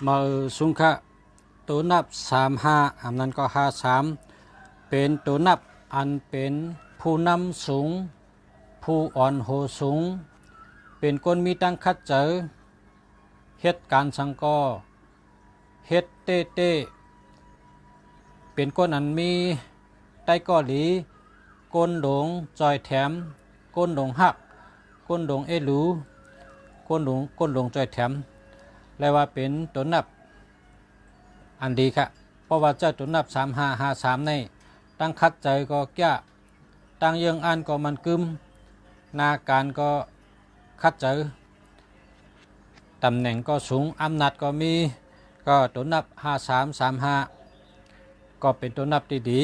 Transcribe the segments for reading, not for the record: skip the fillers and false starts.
มาสุงคะตัวนับ35อันนั้นก็53เป็นตัวนับอันเป็นผู้นำสูงผู้อ่อนโหสูงเป็นคนมีตั้งคัดเจอเฮ็ดการสังกอเฮ็ดเต้เต้เป็นคนอันมีใต้ก่อหลีก้นดงจอยแถมก้นดงหักก้นดงเอลูก้นดงจอยแถมและว่าเป็นตัวนับอันดีค่ะเพราะว่าเจ้าตัวนับ3553ในตั้งคัดใจก็แก่ตั้งยังอันก็มันกึมนาการก็คัดเจอตำแหน่งก็สูงอำนาจก็มีก็ตัวนับ5335ก็เป็นตัวนับที่ดี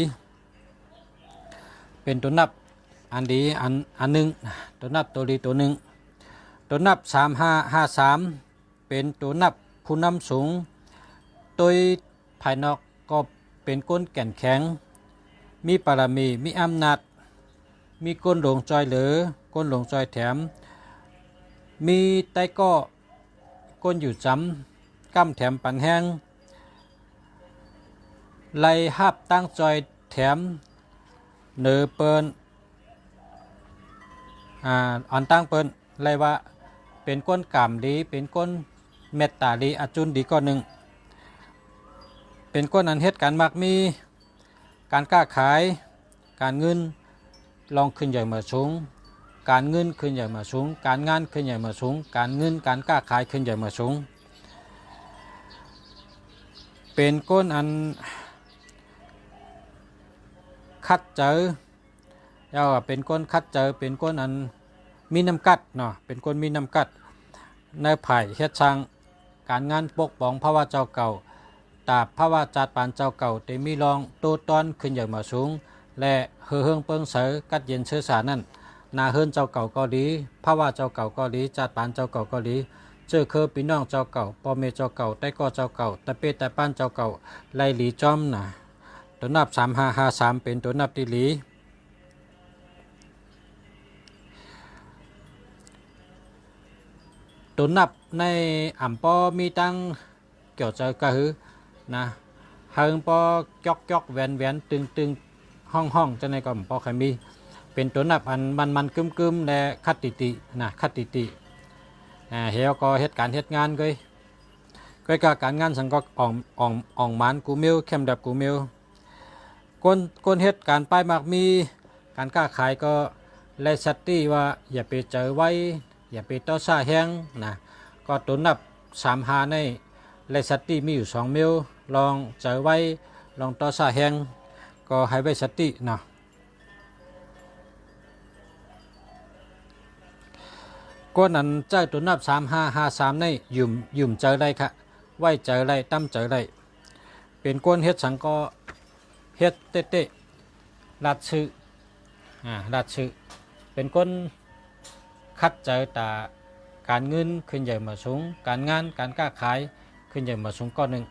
เป็นตัวนับอันดีอันหนึ่งตัวนับตัวดีตัวหนึ่งตัวนับ3553เป็นตัวนับผู้นำสูงโดยภายนอกก็เป็นก้นแก่นแข็งมีปารมีมีอำนาจมีก้นหลงจอยเหลือก้นหลงจอยแถมมีไต้ก็ก้นอยู่จำกั้มแถมปันแห้งไล่หับตั้งจอยแถมเนือเปิ้นอ่อนตั้งเปิ้นไล่ว่าเป็นก้นกามดีเป็นก้นเมตตาดีอจุนดีก็หนึ่งเป็นก้นอันเฮ็ดการมักมีการค้าขายการเงินลองขึ้นใหญ่มาสูงการเงินขึ้นใหญ่มาสูงการงานขึ้นใหญ่มาสูงการเงินการค้าขายขึ้นใหญ่มาสูงเป็นก้นอันคัดเจอเรียกว่าเป็นก้นคัดเจอเป็นก้นอันมีน้ำกัดเนาะเป็นก้นมีน้ำกัดในไผ่เฮ็ดช่างการงานปกป้องพระว่าเจ้าเก่าตาพระว่าจัดปานเจ้าเก่าเตมีรองโตตอนขึ้นใหญ่มาสูงและเฮืองเปิงเสือกัดเย็นเชื้อสารนั่นนาเฮือนเจ้าเก่าก็ดีพระว่าเจ้าเก่าก็ดีจัดปานเจ้าเก่าก็ดีเจอคือพี่น้องเจ้าเก่าพ่อแม่เจ้าเก่าแต่ก็เจ้าเก่าแต่เป้แต่ป้านเจ้าเก่าไล่หลีจอมนะตัวนับ3553เป็นตัวนับที่หลีตัวนับในอ่ำปอมีตั้งเกี่ยวใจก็คือนะเฮิงปอยอกแหวนตึงห้องจะในก็ปอใครมีเป็นตัวนับอันมันกึมและคัดตินะคัดติเฮียก็เหตุการณ์เหตุงานก็การงานสังก็อ่องมันกูมิวเข้มดับกูมิวก้นเหตุการณ์ป้ายมากมีการค้าขายก็เลยสัตตี้ว่าอย่าไปเจอไว้อย่าไปต่อซาแห้งนะก็ตัวนับ35ในเลยสัตตี้มีอยู่2มิวลองเจอไว้ลองต่อซาแห้งก็ให้ไว้สัตตี้นะก้นนั้นเจ้าตัวนับ3553ในยุ่มเจอได้ค่ะไว้เจอได้ตั้มเจอได้เป็นก้นเฮ็ดสังก็เฮ็ดเต้รัดชื่อรัดชื่อเป็นก้นคัดเจอตาการเงินขึ้นใหญ่มาสูงการงานการค้าขายขึ้นใหญ่มาสูงก้อนหนึ่ง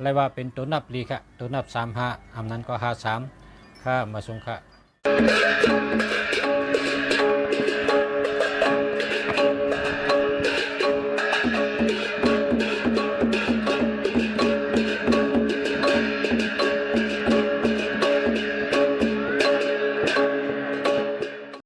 เลยว่าเป็นตัวนับดีค่ะตัวนับ35อันนั้นก็53ค่ามาสูงค่ะ